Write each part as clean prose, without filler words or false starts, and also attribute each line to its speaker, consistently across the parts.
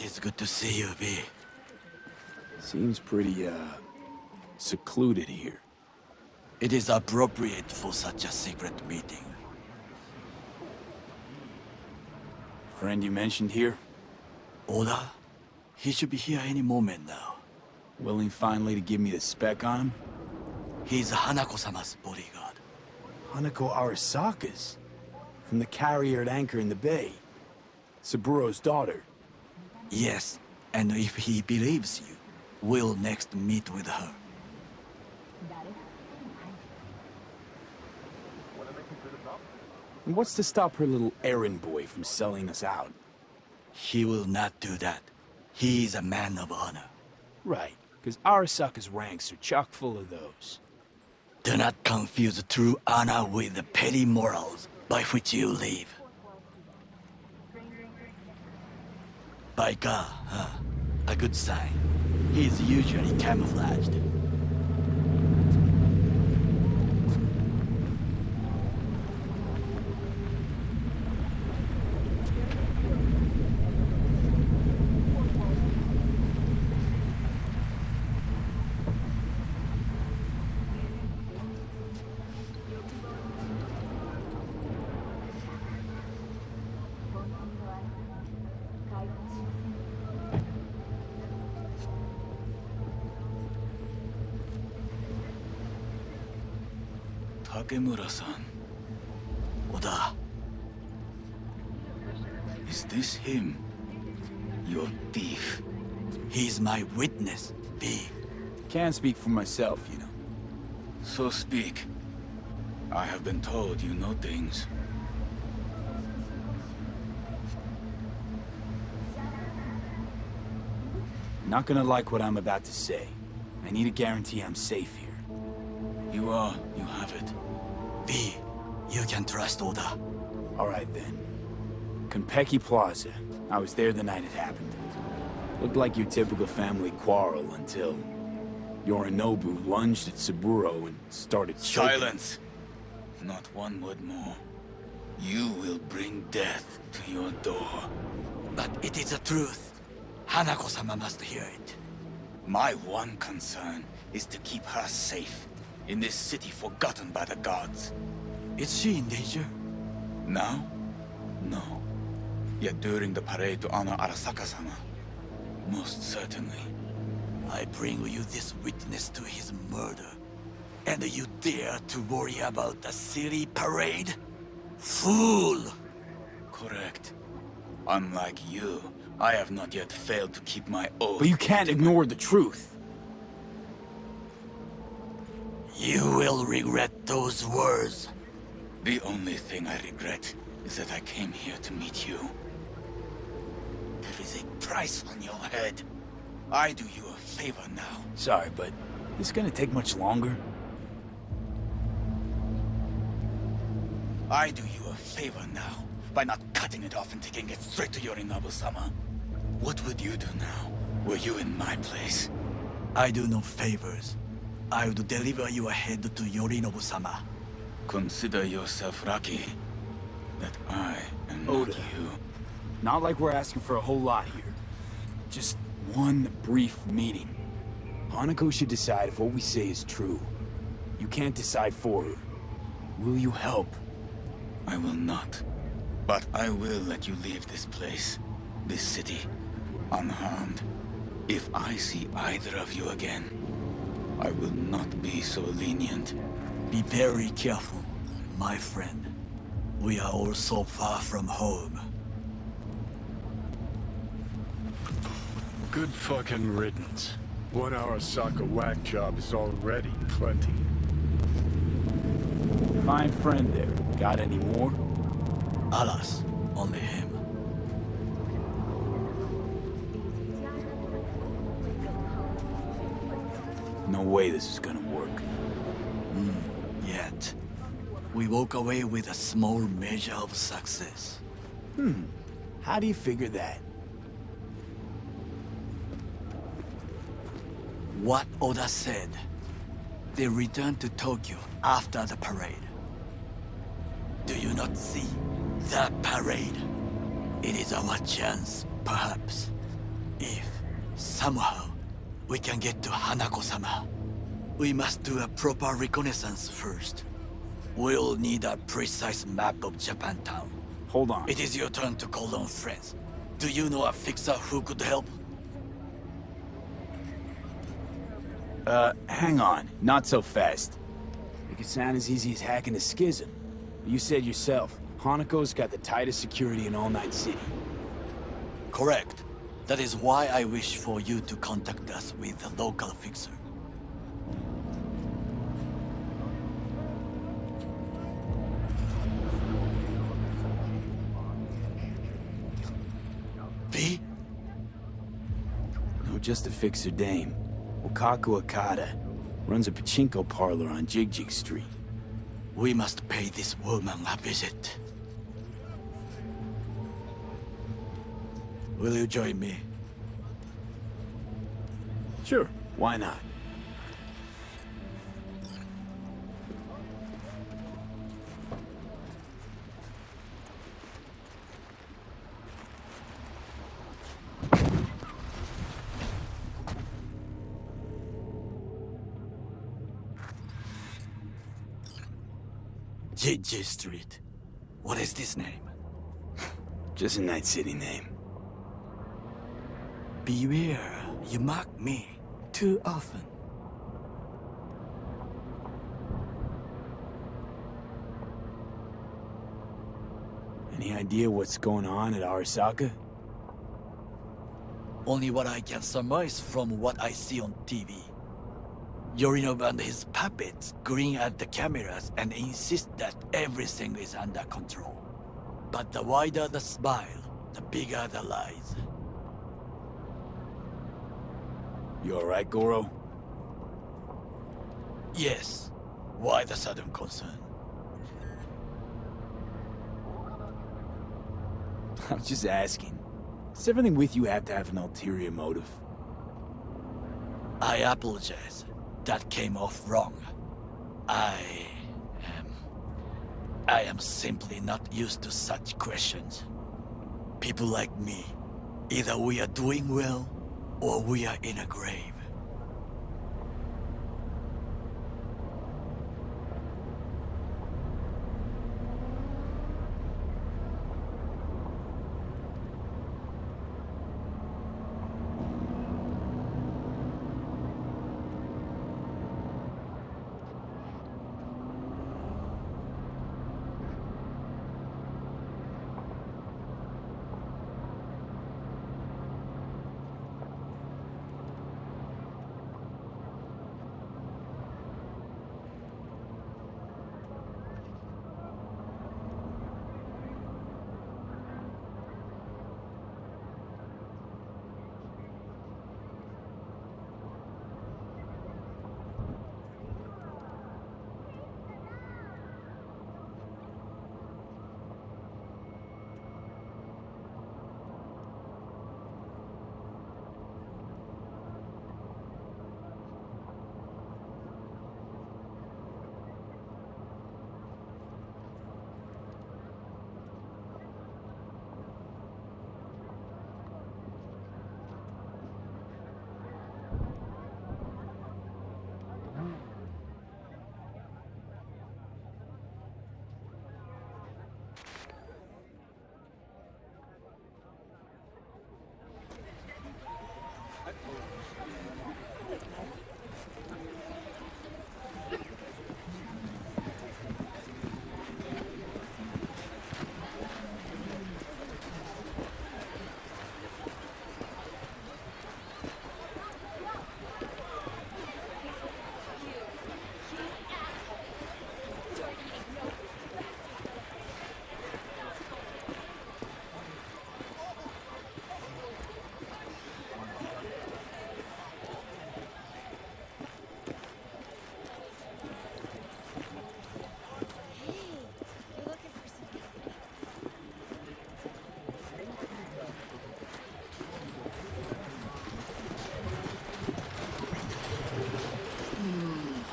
Speaker 1: is good to see you, V.
Speaker 2: Seems pretty, secluded here.
Speaker 1: It is appropriate for such a secret meeting.
Speaker 2: Friend you mentioned here?
Speaker 1: Oda? He should be here any moment now.
Speaker 2: Willing finally to give me the spec on him?
Speaker 1: He's Hanako-sama's bodyguard.
Speaker 2: Hanako Arasaka's? From the carrier at anchor in the bay. Saburo's daughter.
Speaker 1: Yes, and if he believes you, we'll next meet with her.
Speaker 2: And what's to stop her little errand boy from selling us out?
Speaker 1: He will not do that. He is a man of honor.
Speaker 2: Right, because Arasaka's ranks are chock full of those.
Speaker 1: Do not confuse true honor with the petty morals by which you live. Baika, huh? A good sign. He is usually camouflaged.
Speaker 2: Takemura-san.
Speaker 1: Oda,
Speaker 2: Is this him? Your thief?
Speaker 1: he's my witness, V.
Speaker 2: Can't speak for myself, you know. So speak. I have been told you know things. Not gonna like what I'm about to say. I need a guarantee I'm safe here. You have it.
Speaker 1: V, you can trust Oda.
Speaker 2: All right then. Konpeki Plaza. I was there the night it happened. Looked like your typical family quarrel until Yorinobu lunged at Saburo and started choking.
Speaker 3: Silence! Not one word more. You will bring death to your door.
Speaker 1: But it is the truth. Hanako-sama must hear it.
Speaker 3: My one concern is to keep her safe in this city forgotten by the gods.
Speaker 1: Is she in danger?
Speaker 3: Now? No. Yet during the parade to honor Arasaka-sama, most certainly.
Speaker 1: I bring you this witness to his murder. And you dare to worry about a silly parade? Fool!
Speaker 3: Correct. Unlike you, I have not yet failed to keep my oath.
Speaker 2: But you can't ignore the truth.
Speaker 1: You will regret those words.
Speaker 3: The only thing I regret is that I came here to meet you. There is a price on your head. I do you a favor now.
Speaker 2: Sorry, but this gonna take much longer?
Speaker 3: I do you a favor now by not cutting it off and taking it straight to Yorinobu-sama. What would you do now, were you in my place?
Speaker 1: I do no favors. I would deliver your head to Yorinobu-sama.
Speaker 3: Consider yourself lucky that I am
Speaker 2: Oda.
Speaker 3: not you.
Speaker 2: Not like we're asking for a whole lot here. Just one brief meeting. Hanako should decide if what we say is true. You can't decide for her. Will you help?
Speaker 3: I will not. But I will let you leave this place, this city, unharmed. If I see either of you again, I will not be so lenient.
Speaker 1: Be very careful, my friend. We are all so far from home.
Speaker 4: Good fucking riddance. One Arasaka whack job is already plenty.
Speaker 2: Fine friend there. Got any more?
Speaker 1: Alas, only him.
Speaker 2: No way this is gonna work.
Speaker 1: Yet, we walk away with a small measure of success.
Speaker 2: How do you figure that?
Speaker 1: What Oda said. They returned to Tokyo after the parade. Do you not see? The parade. It is our chance, perhaps. If, somehow, we can get to Hanako-sama, we must do a proper reconnaissance first. We'll need a precise map of Japantown.
Speaker 2: Hold on.
Speaker 1: It is your turn to call on friends. Do you know a fixer who could help?
Speaker 2: Hang on. Not so fast. It could sound as easy as hacking a schism. You said yourself, Hanako's got the tightest security in all Night City.
Speaker 1: Correct. That is why I wish for you to contact us with the local fixer. V?
Speaker 2: No, just a fixer dame. Wakaku Akata. Runs a pachinko parlor on Jig Street.
Speaker 1: We must pay this woman a visit. Will you join me?
Speaker 2: Sure, why not?
Speaker 1: Jig Street. What is this name?
Speaker 2: Just a Night City name.
Speaker 1: Beware, you mock me too often.
Speaker 2: Any idea what's going on at Arasaka?
Speaker 1: Only what I can surmise from what I see on TV. Yorinobu and his puppets grin at the cameras and insist that everything is under control. But the wider the smile, the bigger the lies.
Speaker 2: You alright, Goro?
Speaker 1: Yes. Why the sudden concern?
Speaker 2: I'm just asking. Does everything with you have to have an ulterior motive?
Speaker 1: I apologize. That came off wrong. I am simply not used to such questions. People like me, either we are doing well, or we are in a grave.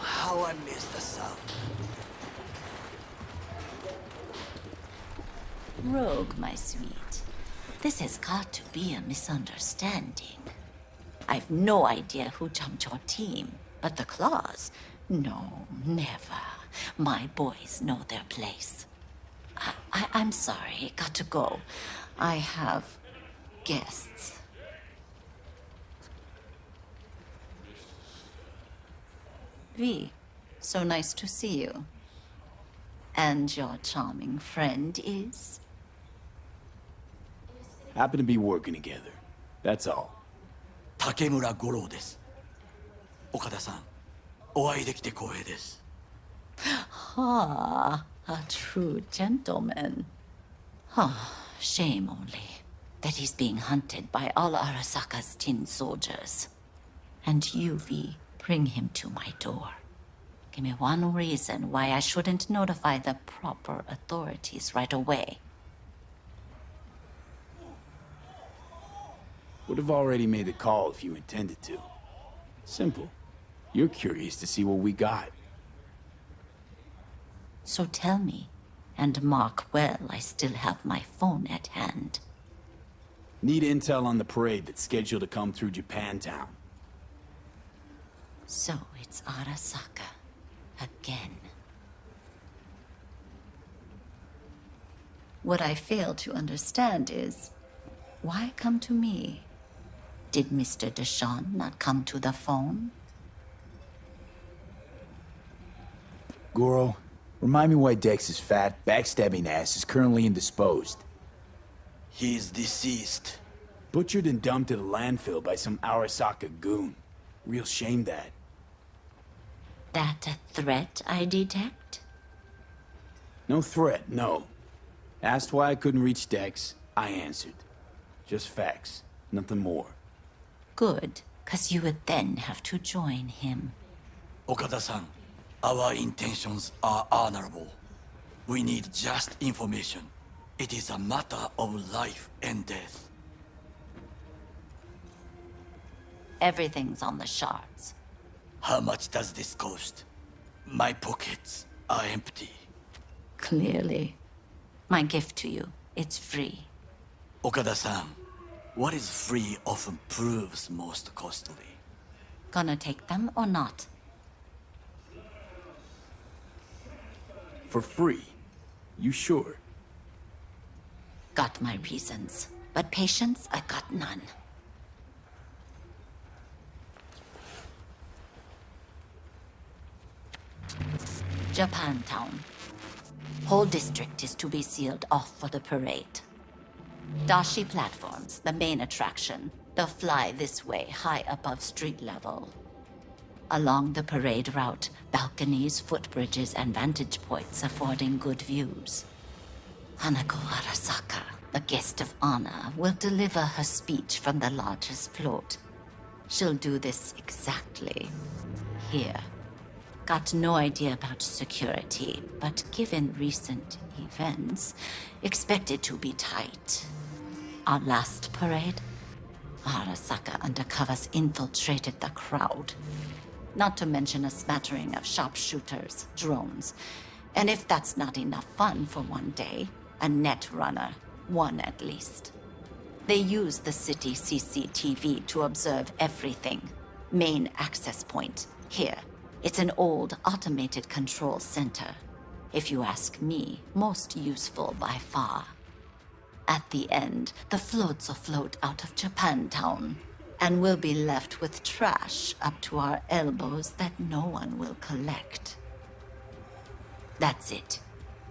Speaker 1: How I miss the sound.
Speaker 5: Rogue, my sweet. This has got to be a misunderstanding. I've no idea who jumped your team, but the Claws? No, never. My boys know their place. I'm sorry, got to go. I have guests. V, so nice to see you. And your charming friend is?
Speaker 2: Happen to be working together. That's all.
Speaker 1: 竹村五郎です。岡田さん、お会いできて光栄です。
Speaker 5: Ah, a true gentleman. Shame only that he's being hunted by all Arasaka's tin soldiers. And you, V, bring him to my door. Give me one reason why I shouldn't notify the proper authorities right away.
Speaker 2: Would have already made the call if you intended to. Simple. You're curious to see what we got.
Speaker 5: So tell me, and mark well I still have my phone at hand.
Speaker 2: Need intel on the parade that's scheduled to come through Japantown.
Speaker 5: So it's Arasaka. Again. What I fail to understand is, why come to me? Did Mr. Deshawn not come to the phone?
Speaker 2: Goro, remind me why Dex's fat, backstabbing ass is currently indisposed.
Speaker 1: He is deceased.
Speaker 2: Butchered and dumped at a landfill by some Arasaka goon. Real shame that.
Speaker 5: That a threat I detect?
Speaker 2: No threat, no. Asked why I couldn't reach Dex, I answered. Just facts, nothing more.
Speaker 5: Good, 'cause you would then have to join him.
Speaker 1: Okada-san, our intentions are honorable. We need just information. It is a matter of life and death.
Speaker 5: Everything's on the shards.
Speaker 1: How much does this cost? My pockets are empty.
Speaker 5: Clearly. My gift to you, it's free.
Speaker 1: Okada-san, what is free often proves most costly.
Speaker 5: Gonna take them or not?
Speaker 2: For free? You sure?
Speaker 5: Got my reasons, but patience I got none. Japantown. Whole district is to be sealed off for the parade. Dashi platforms, the main attraction. They'll fly this way, high above street level. Along the parade route, balconies, footbridges, and vantage points affording good views. Hanako Arasaka, the guest of honor, will deliver her speech from the largest float. She'll do this exactly here. Got no idea about security, but given recent events, expected to be tight. Our last parade, Arasaka undercovers infiltrated the crowd. Not to mention a smattering of sharpshooters, drones. And if that's not enough fun for one day, a net runner, one at least. They use the city CCTV to observe everything. Main access point, here. It's an old automated control center. If you ask me, most useful by far. At the end, the floats will float out of Japantown, and we'll be left with trash up to our elbows that no one will collect. That's it.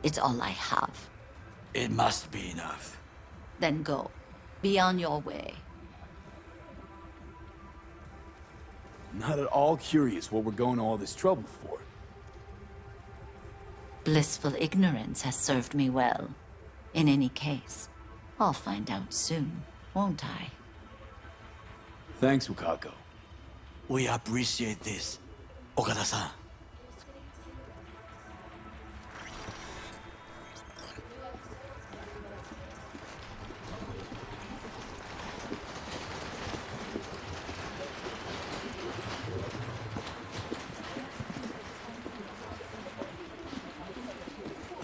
Speaker 5: It's all I have.
Speaker 1: It must be enough.
Speaker 5: Then go. Be on your way.
Speaker 2: Not at all curious what we're going to all this trouble for.
Speaker 5: Blissful ignorance has served me well. In any case, I'll find out soon, won't I?
Speaker 2: Thanks, Wakako.
Speaker 1: We appreciate this, Okada-san.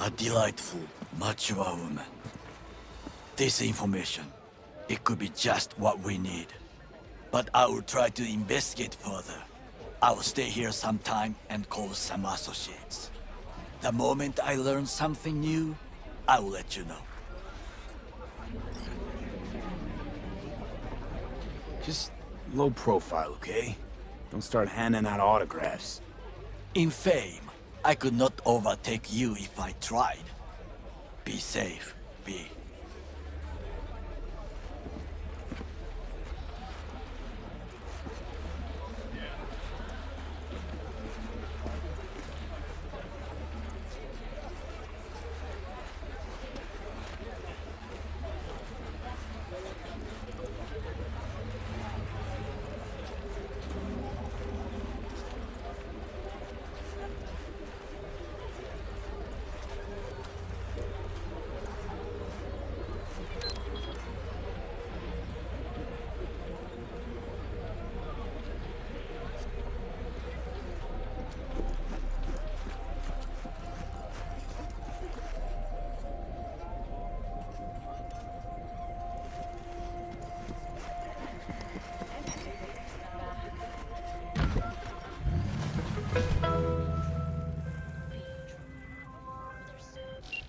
Speaker 1: A delightful, mature woman. This information It could be just what we need. But I will try to investigate further. I will stay here some time and call some associates. The moment I learn something new, I will let you know.
Speaker 2: Just low profile, okay? Don't start handing out autographs.
Speaker 1: In fame, I could not overtake you if I tried. Be safe, V.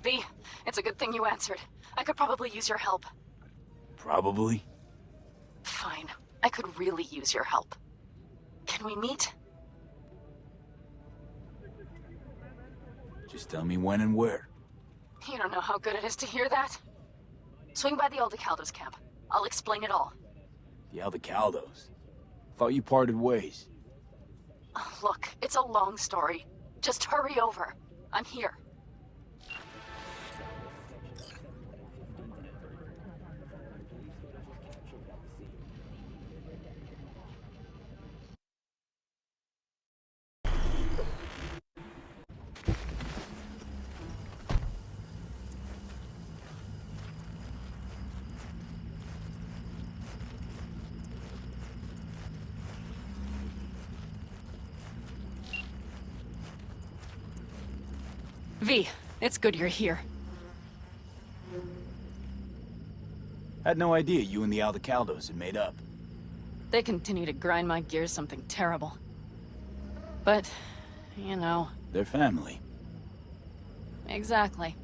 Speaker 6: V, it's a good thing you answered. I could probably use your help.
Speaker 2: Probably.
Speaker 6: Fine. I could really use your help. Can we meet?
Speaker 2: Just tell me when and where.
Speaker 6: You don't know how good it is to hear that. Swing by the Aldecaldos camp. I'll explain it all.
Speaker 2: The Aldecaldos. Thought you parted ways.
Speaker 6: Look, it's a long story. Just hurry over. I'm here. V, it's good you're here.
Speaker 2: Had no idea you and the Aldecaldos had made up.
Speaker 6: They continue to grind my gears something terrible. But, you know,
Speaker 2: They're family.
Speaker 6: exactly.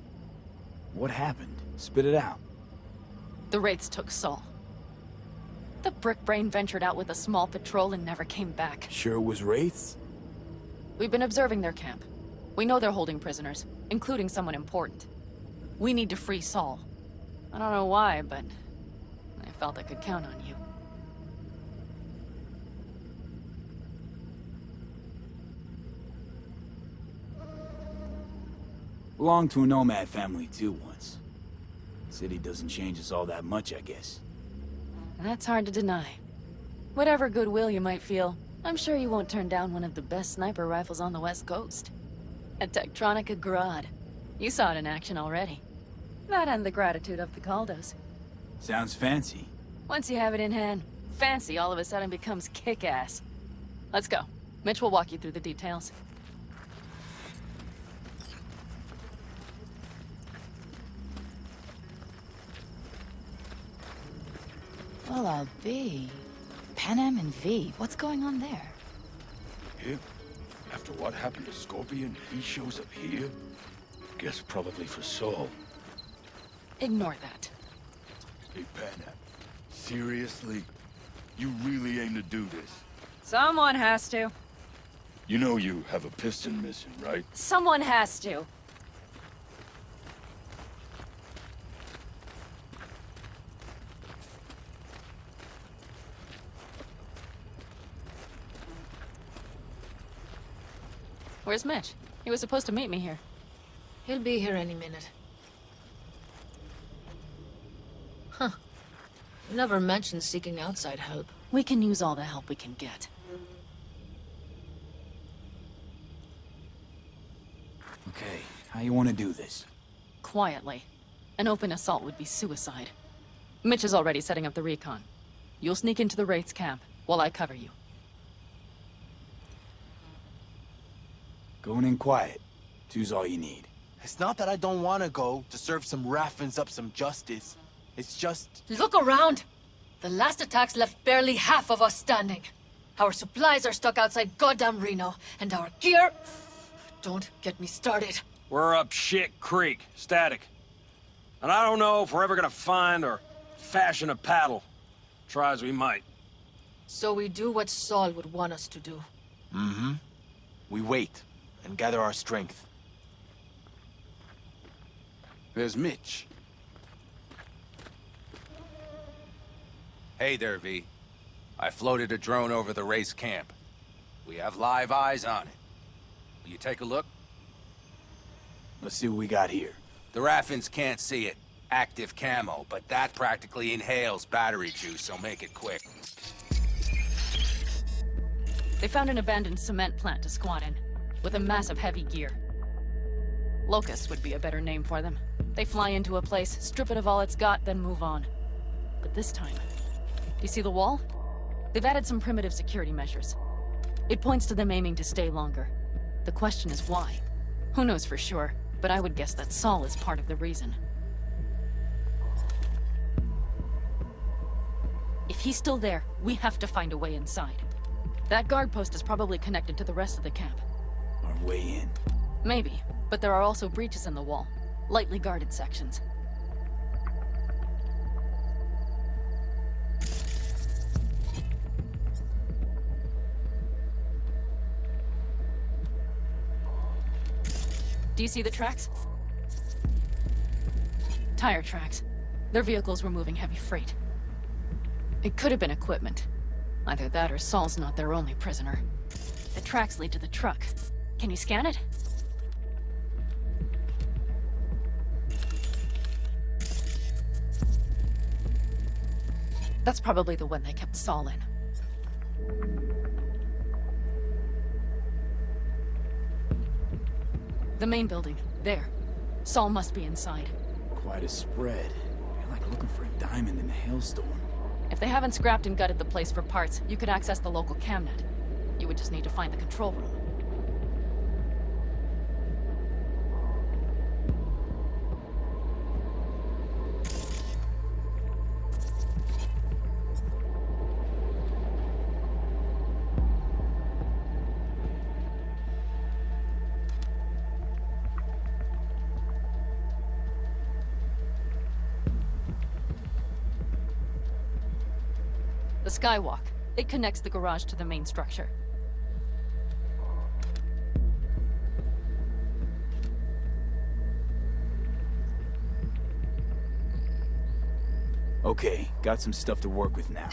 Speaker 2: What happened? Spit it out.
Speaker 6: The Wraiths took Saul. The Brickbrain ventured out with a small patrol and never came back.
Speaker 2: Sure it was Wraiths?
Speaker 6: We've been observing their camp. We know they're holding prisoners, including someone important. We need to free Saul. I don't know why, but I felt I could count on you.
Speaker 2: Belonged to a nomad family too once. City doesn't change us all that much, I guess.
Speaker 6: That's hard to deny. Whatever goodwill you might feel, I'm sure you won't turn down one of the best sniper rifles on the West Coast. A Tektronica Grad. You saw it in action already. That and the gratitude of the Caldos.
Speaker 2: Sounds fancy.
Speaker 6: Once you have it in hand, fancy all of a sudden becomes kick-ass. Let's go. Mitch will walk you through the details.
Speaker 7: Well, I'll be. Panam and V, what's going on there?
Speaker 8: Him? After what happened to Scorpion, he shows up here? Guess probably for Saul.
Speaker 6: Ignore that.
Speaker 8: Hey, Panam. Seriously? You really aim to do this?
Speaker 6: Someone has to.
Speaker 8: You know you have a piston missing, right?
Speaker 6: Someone has to. Where's Mitch? He was supposed to meet me here.
Speaker 7: He'll be here any minute. Huh. Never mentioned seeking outside help.
Speaker 6: We can use all the help we can get.
Speaker 2: Okay, how you want to do this?
Speaker 6: Quietly. An open assault would be suicide. Mitch is already setting up the recon. You'll sneak into the Wraiths camp while I cover you.
Speaker 2: Going in quiet. Two's all you need.
Speaker 9: It's not that I don't want to go to serve some Raffens up some justice. It's just...
Speaker 6: Look around! The last attacks left barely half of us standing. Our supplies are stuck outside goddamn Reno, and our gear... Don't get me started.
Speaker 10: We're up shit creek, static. And I don't know if we're ever gonna find or fashion a paddle. Try as we might.
Speaker 6: So we do what Saul would want us to do.
Speaker 9: Mm-hmm. We wait and gather our strength.
Speaker 2: There's Mitch.
Speaker 11: Hey there, V. I floated a drone over the race camp. We have live eyes on it. Will you take a look?
Speaker 2: Let's see what we got here.
Speaker 11: The Raffins can't see it. Active camo, but that practically inhales battery juice, so make it quick.
Speaker 6: They found an abandoned cement plant to squat in, with a massive heavy gear. Locusts would be a better name for them. They fly into a place, strip it of all it's got, then move on. But this time... Do you see the wall? They've added some primitive security measures. It points to them aiming to stay longer. The question is why? Who knows for sure, but I would guess that Saul is part of the reason. If he's still there, we have to find a way inside. That guard post is probably connected to the rest of the camp.
Speaker 2: Our way in.
Speaker 6: Maybe, but there are also breaches in the wall. Lightly guarded sections. Do you see the tracks? Tire tracks. Their vehicles were moving heavy freight. It could have been equipment. Either that or Saul's not their only prisoner. The tracks lead to the truck. Can you scan it? That's probably the one they kept Saul in. The main building. There. Saul must be inside.
Speaker 2: Quite a spread. You're like looking for a diamond in a hailstorm.
Speaker 6: If they haven't scrapped and gutted the place for parts, you could access the local camnet. You would just need to find the control room. The Skywalk. It connects the garage to the main structure.
Speaker 2: Okay, got some stuff to work with now.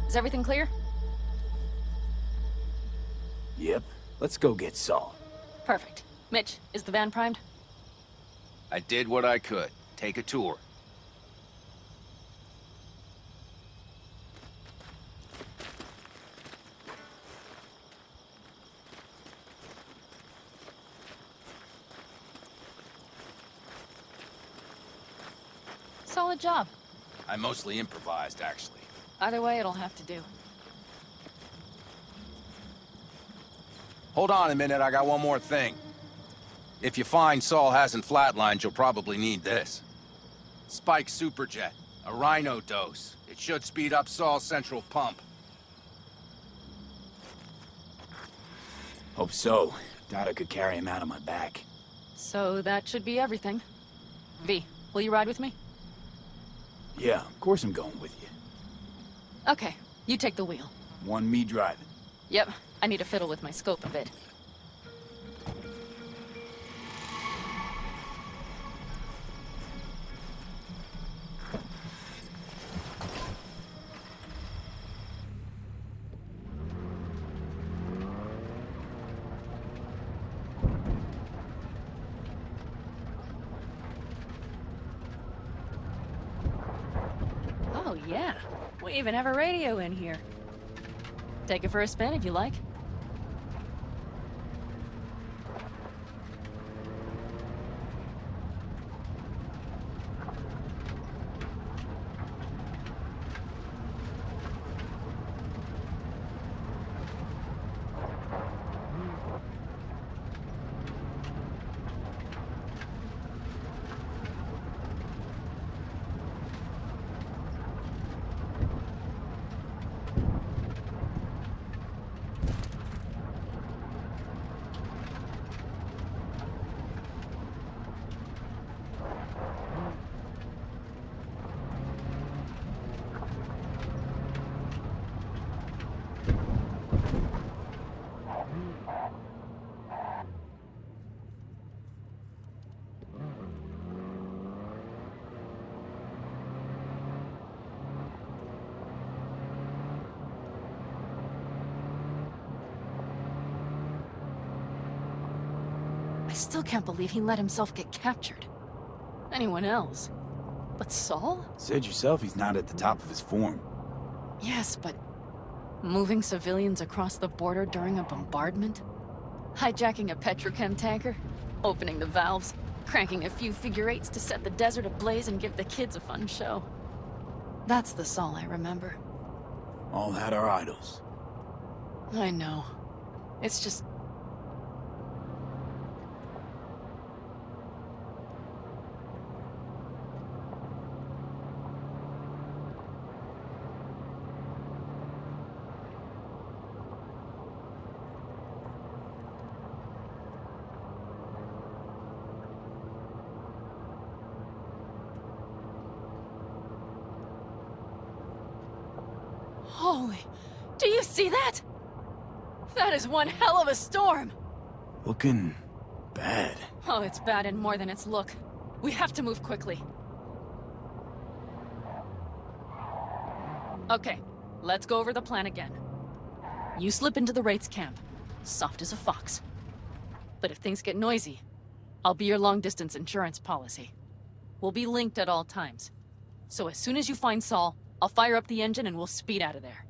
Speaker 6: Is everything clear?
Speaker 2: Yep. Let's go get Saul.
Speaker 6: Perfect. Mitch, is the van primed?
Speaker 11: I did what I could. Take a tour.
Speaker 6: Solid job.
Speaker 11: I mostly improvised, actually.
Speaker 6: Either way, it'll have to do.
Speaker 11: Hold on a minute, I got one more thing. If you find Saul hasn't flatlined, you'll probably need this. Spike Superjet, a Rhino dose. It should speed up Saul's central pump.
Speaker 2: Hope so. Doubt I could carry him out on my back.
Speaker 6: So that should be everything. V, will you ride with me?
Speaker 2: Yeah, of course I'm going with you.
Speaker 6: Okay, you take the wheel.
Speaker 2: One me driving.
Speaker 6: Yep, I need to fiddle with my scope a bit. Oh yeah, we even have a radio in here. Take it for a spin if you like. still can't believe he let himself get captured. Anyone else? But Saul?
Speaker 2: Said yourself he's not at the top of his form.
Speaker 6: Yes, but moving civilians across the border during a bombardment? Hijacking a petrochem tanker? Opening the valves? Cranking a few figure eights to set the desert ablaze and give the kids a fun show. That's the Saul I remember.
Speaker 2: All had our idols.
Speaker 6: I know. It's just... Holy... Do you see that? That is one hell of a storm!
Speaker 2: Looking bad.
Speaker 6: Oh, it's bad and more than its look. We have to move quickly. Okay, let's go over the plan again. You slip into the Wraith's camp, soft as a fox. But if things get noisy, I'll be your long-distance insurance policy. We'll be linked at all times. So as soon as you find Saul, I'll fire up the engine and we'll speed out of there.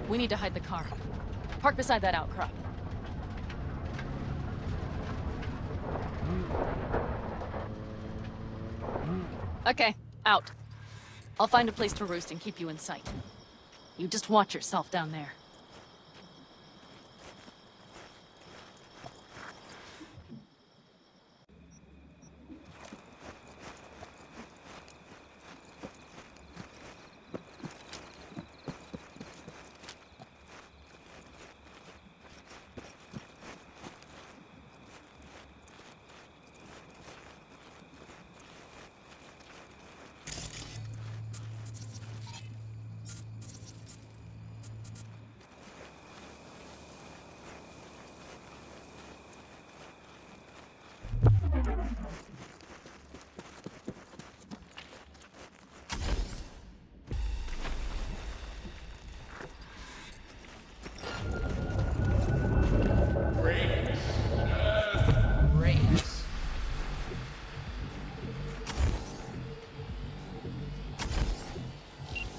Speaker 6: We need to hide the car. Park beside that outcrop. Okay, out. I'll find a place to roost and keep you in sight. You just watch yourself down there.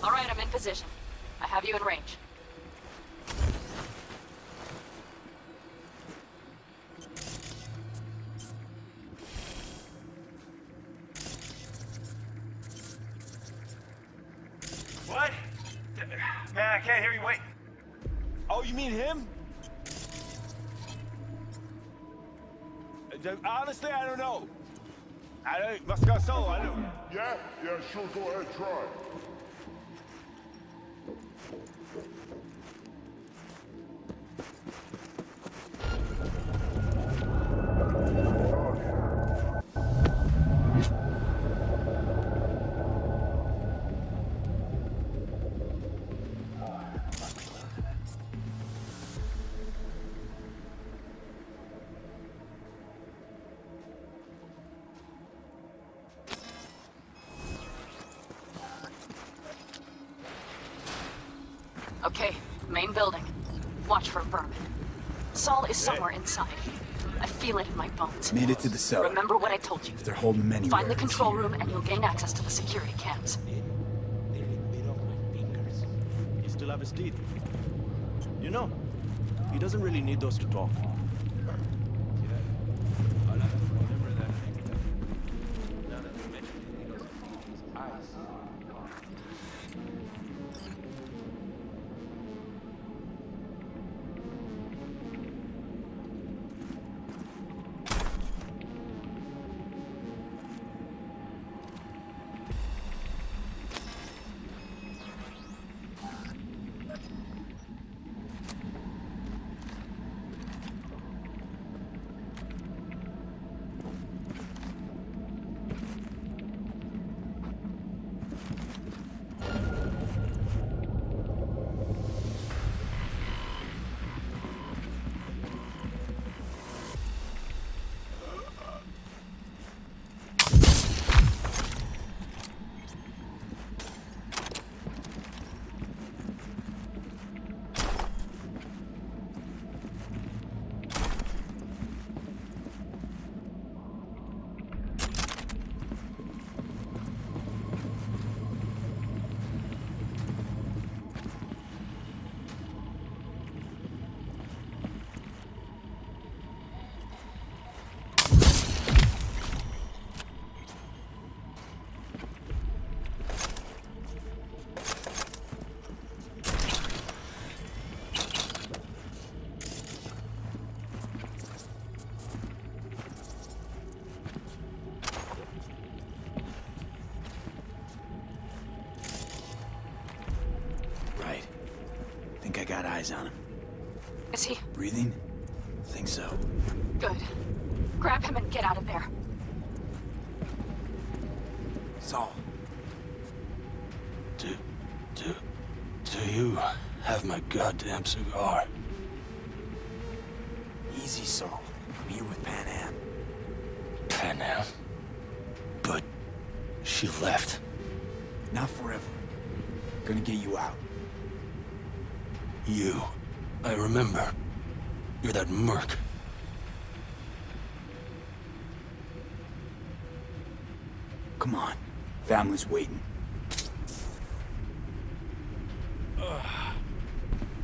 Speaker 6: Alright, I'm in position. I have you in range.
Speaker 10: What? Man, I can't hear you. Wait. Oh, you mean him? Honestly, I don't know. Must go solo, I don't.
Speaker 4: Yeah, sure, go ahead, try.
Speaker 6: Okay, main building. Watch for vermin. Saul is somewhere inside. I feel it in my bones.
Speaker 2: Made it to the cellar.
Speaker 6: Remember what I told you.
Speaker 2: If they're holding him anywhere,
Speaker 6: Find the
Speaker 2: it's
Speaker 6: control
Speaker 2: here.
Speaker 6: room and you'll gain access to the security cams.
Speaker 12: He still have his teeth. You know, he doesn't really need those to talk.
Speaker 2: eyes on him.
Speaker 6: Is he?
Speaker 2: Breathing? Think so.
Speaker 6: Good. Grab him and get out of there.
Speaker 2: Saul.
Speaker 8: Do you have my goddamn cigar?
Speaker 2: Easy, Saul. I'm here with Pan Am.
Speaker 8: Pan Am? But she left.
Speaker 2: Not forever. Gonna get you out.
Speaker 8: You. I remember. You're that merc.
Speaker 2: Come on. Family's waiting.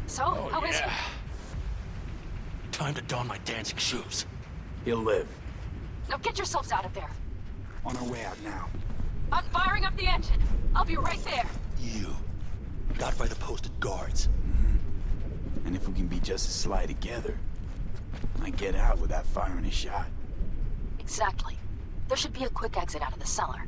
Speaker 6: So, how is he?
Speaker 8: Time to don my dancing shoes.
Speaker 2: He'll live.
Speaker 6: Now get yourselves out of there.
Speaker 2: On our way out now.
Speaker 6: I'm firing up the engine. I'll be right there.
Speaker 8: You. Got by the posted guards.
Speaker 2: And if we can be just as sly together, I get out without firing a shot.
Speaker 6: Exactly. There should be a quick exit out of the cellar.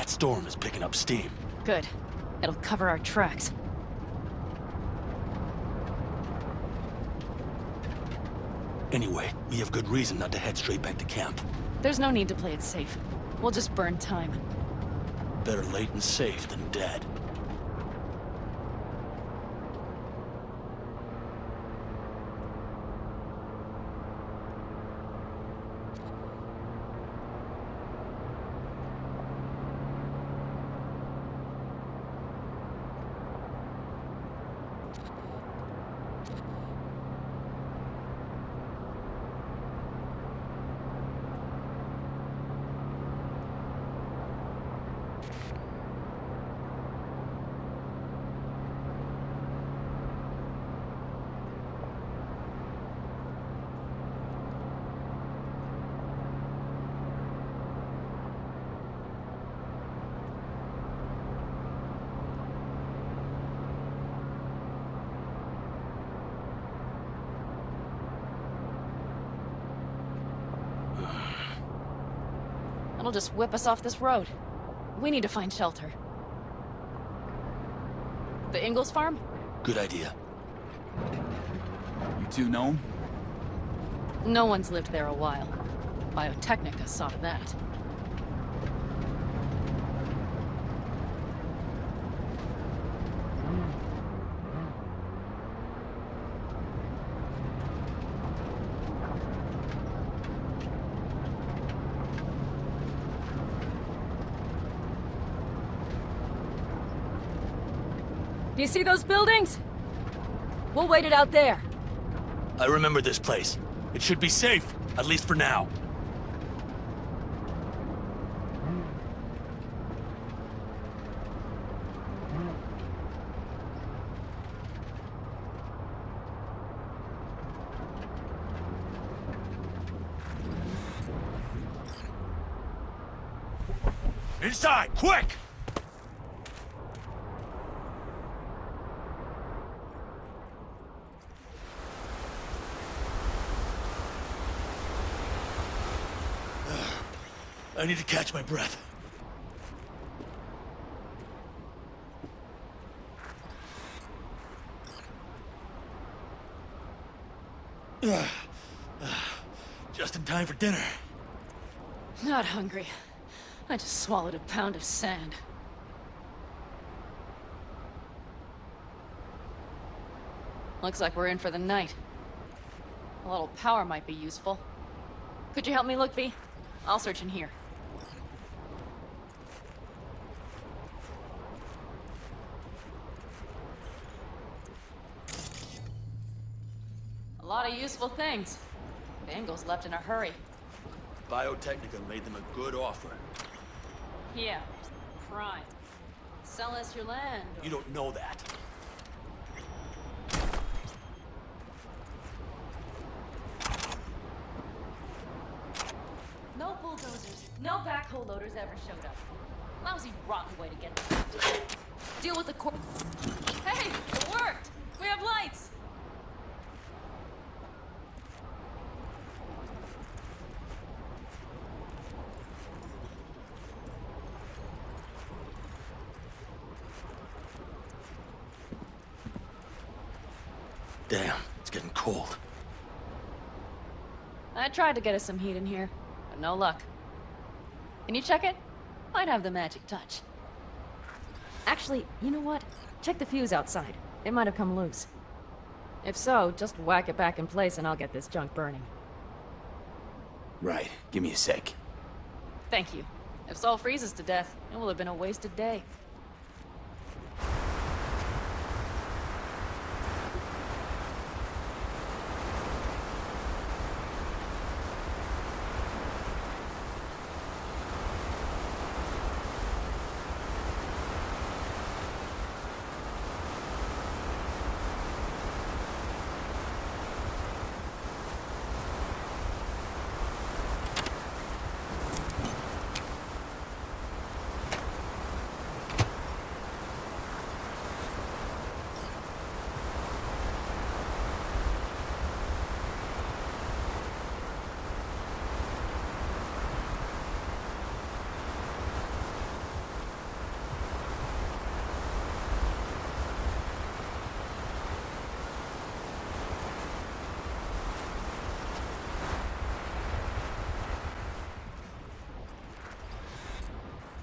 Speaker 8: Storm is picking up steam.
Speaker 6: Good. It'll cover our tracks.
Speaker 8: Anyway, we have good reason not to head straight back to camp.
Speaker 6: There's no need to play it safe. We'll just burn time.
Speaker 8: Better late and safe than dead.
Speaker 6: It'll just whip us off this road. We need to find shelter. The Ingalls farm?
Speaker 8: Good idea.
Speaker 2: You two know him?
Speaker 6: No one's lived there a while. Biotechnica saw to that. Do you see those buildings? We'll wait it out there.
Speaker 8: I remember this place. It should be safe, at least for now. Inside, quick!
Speaker 1: I need to catch my breath. Just in time for dinner.
Speaker 6: Not hungry. I just swallowed a pound of sand. Looks like we're in for the night. A little power might be useful. Could you help me look, V? I'll search in here. A lot of useful things. Bangles left in a hurry.
Speaker 8: Biotechnica made them a good offer.
Speaker 6: Yeah, prime. Sell us your land. or-
Speaker 8: You don't know that.
Speaker 6: No bulldozers, no backhoe loaders ever showed up. Lousy, rotten way to get them. Deal with the cor- Hey, it worked! We have lights!
Speaker 8: Damn, it's getting cold.
Speaker 6: I tried to get us some heat in here, but no luck. Can you check it? Might have the magic touch. Actually, you know what? Check the fuse outside. It might have come loose. If so, just whack it back in place and I'll get this junk burning.
Speaker 2: Right, give me a sec.
Speaker 6: Thank you. If Saul freezes to death, it will have been a wasted day.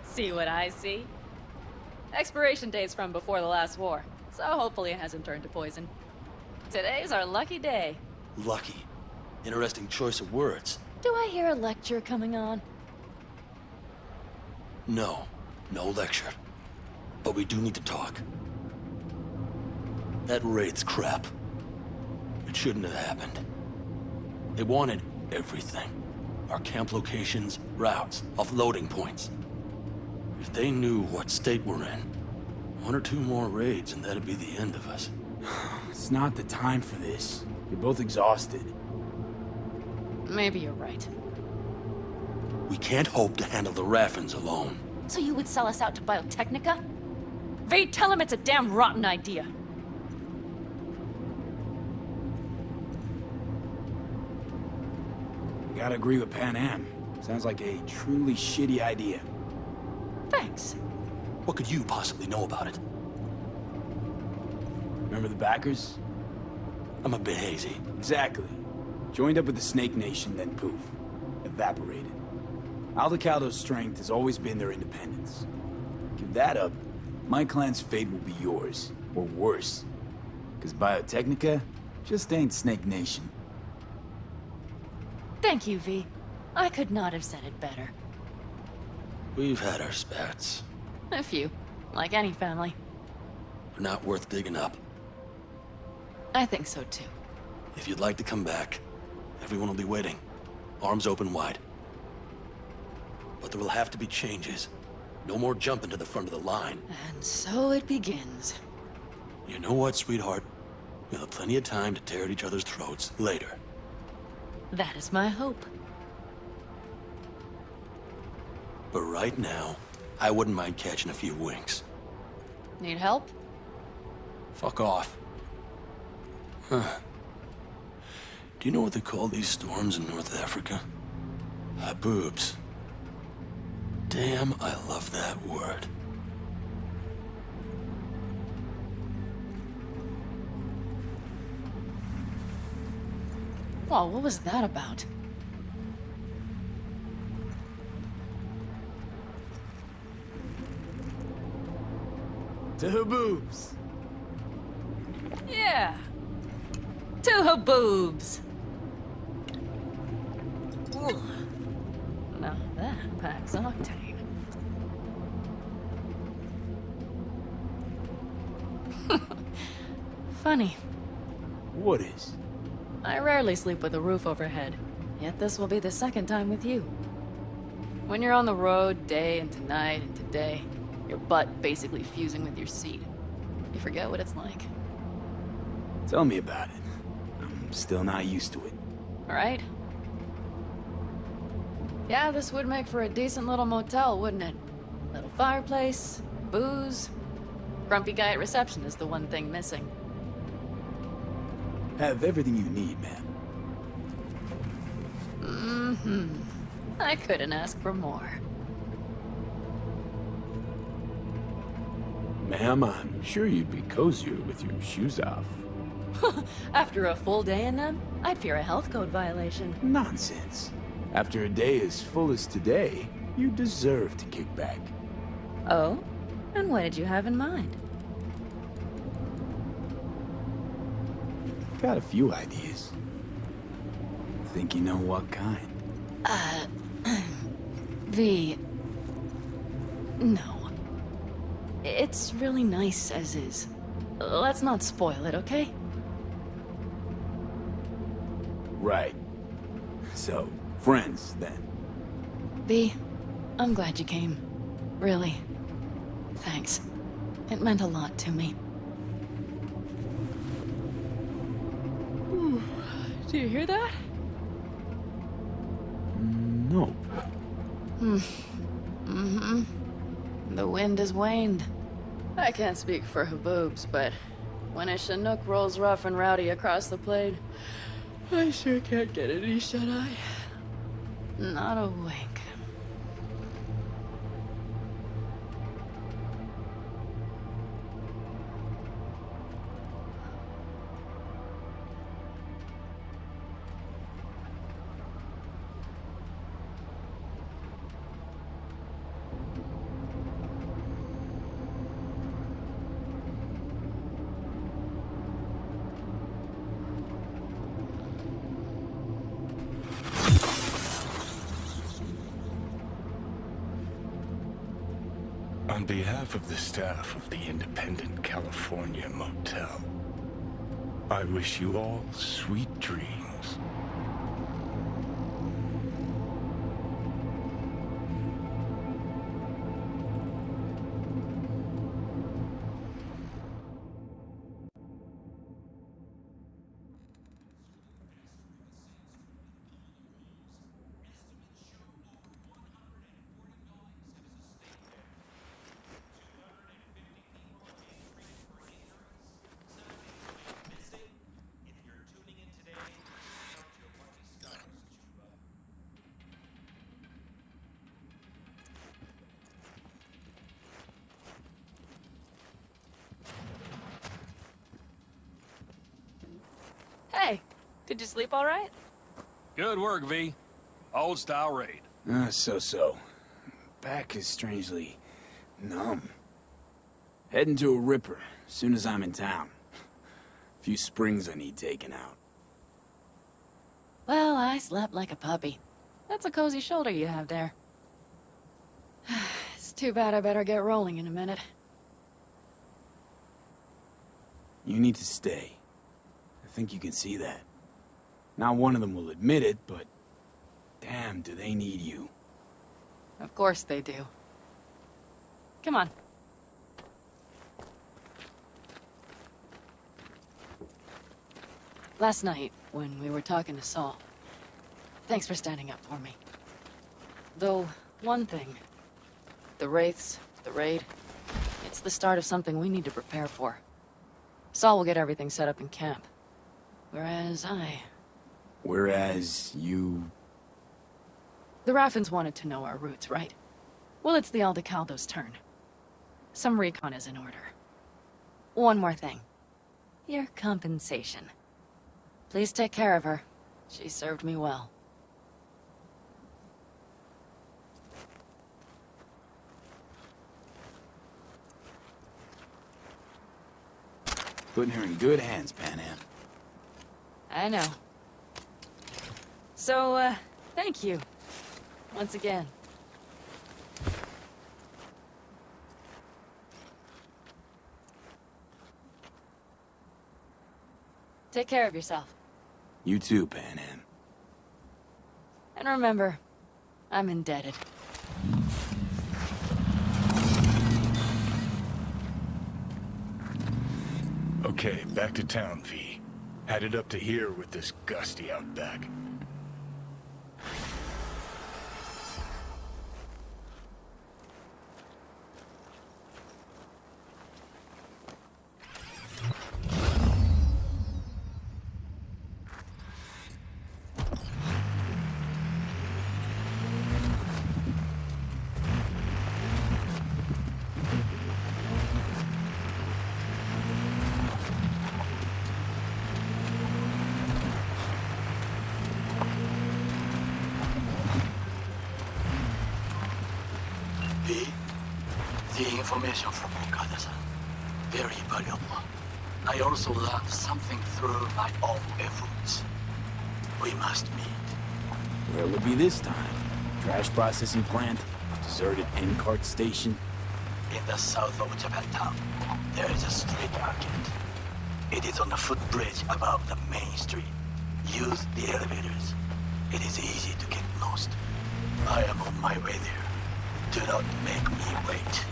Speaker 6: See what I see? Expiration date's from before the last war, so hopefully it hasn't turned to poison. Today's our lucky day.
Speaker 8: Lucky. Interesting choice of words.
Speaker 6: Do I hear a lecture coming on?
Speaker 8: No, no lecture. But we do need to talk. That raid's crap. It shouldn't have happened. They wanted everything. Our camp locations, routes, offloading points. If they knew what state we're in, 1 or 2 more raids and that'd be the end of us.
Speaker 2: It's not the time for this. You're both exhausted.
Speaker 6: Maybe you're right.
Speaker 8: We can't hope to handle the Raffens alone.
Speaker 6: So you would sell us out to Biotechnica? Vade, tell him it's a damn rotten idea.
Speaker 2: I gotta agree with Pan Am. Sounds like a truly shitty idea.
Speaker 6: Thanks.
Speaker 8: What could you possibly know about it?
Speaker 2: Remember the backers?
Speaker 8: I'm a bit hazy.
Speaker 2: Exactly. Joined up with the Snake Nation, then poof. Evaporated. Aldecaldo's strength has always been their independence. Give that up, my clan's fate will be yours. Or worse. Because Biotechnica just ain't Snake Nation.
Speaker 6: Thank you, V. I could not have said it better.
Speaker 8: We've had our spats.
Speaker 6: A few. Like any family.
Speaker 8: They're not worth digging up.
Speaker 6: I think so too.
Speaker 8: If you'd like to come back, everyone will be waiting. Arms open wide. But there will have to be changes. No more jumping to the front of the line.
Speaker 6: And so it begins.
Speaker 8: You know what, sweetheart? We'll have plenty of time to tear at each other's throats later.
Speaker 6: That is my hope.
Speaker 8: But right now, I wouldn't mind catching a few winks.
Speaker 6: Need help?
Speaker 8: Fuck off. Huh. Do you know what they call these storms in North Africa? Haboobs. Damn, I love that word.
Speaker 6: Whoa, what was that about?
Speaker 2: To her boobs.
Speaker 6: Yeah. To her boobs. Ugh. Now that packs octane. Funny.
Speaker 2: What is?
Speaker 6: I rarely sleep with a roof overhead, yet this will be the second time with you. When you're on the road day into night into day, your butt basically fusing with your seat, you forget what it's like.
Speaker 2: Tell me about it. I'm still not used to it.
Speaker 6: Right? Yeah, this would make for a decent little motel, wouldn't it? Little fireplace, booze. Grumpy guy at reception is the one thing missing.
Speaker 2: Have everything you need, man.
Speaker 6: Mm-hmm. I couldn't ask for more.
Speaker 2: Ma'am, I'm sure you'd be cozier with your shoes off.
Speaker 6: After a full day in them, I'd fear a health code violation.
Speaker 2: Nonsense. After a day as full as today, you deserve to kick back.
Speaker 6: Oh? And what did you have in mind?
Speaker 2: Got a few ideas. Think you know what kind?
Speaker 6: No. It's really nice as is. Let's not spoil it, okay?
Speaker 2: Right. So, friends, then.
Speaker 6: V, I'm glad you came. Really. Thanks. It meant a lot to me. Do you hear that?
Speaker 2: Nope.
Speaker 6: Mm-hmm. The wind has waned. I can't speak for Haboobs, but when a Chinook rolls rough and rowdy across the plain, I sure can't get any shut-eye. Not a wink.
Speaker 4: On behalf of the staff of the Independent California Motel, I wish you all sweet dreams.
Speaker 6: Hey, did you sleep all right?
Speaker 10: Good work, V. Old style raid.
Speaker 2: So. Back is strangely numb. Heading to a ripper as soon as I'm in town. A few springs I need taken out.
Speaker 6: Well, I slept like a puppy. That's a cozy shoulder you have there. It's too bad I better get rolling in a minute.
Speaker 2: You need to stay. I think you can see that. Not one of them will admit it, but damn, do they need you.
Speaker 6: Of course they do. Come on. Last night, when we were talking to Saul, thanks for standing up for me. Though, one thing. The Wraiths, the raid, it's the start of something we need to prepare for. Saul will get everything set up in camp.
Speaker 2: Whereas you...
Speaker 6: The Raffens wanted to know our roots, right? Well, it's the Aldecaldo's turn. Some recon is in order. One more thing. Your compensation. Please take care of her. She served me well.
Speaker 2: Putting her in good hands, Panam.
Speaker 6: I know. So, thank you. Once again. Take care of yourself.
Speaker 2: You too, Panam.
Speaker 6: And remember, I'm indebted.
Speaker 4: Okay, back to town, V. Headed up to here with this gusty outback.
Speaker 1: The information from Okada-san, very valuable. I also learned something through my own efforts. We must meet.
Speaker 2: Where'll it be this time? Trash processing plant? Deserted N-cart station?
Speaker 1: In the south of Japantown, there is a street market. It is on the footbridge above the main street. Use the elevators. It is easy to get lost. I am on my way there. Do not make me wait.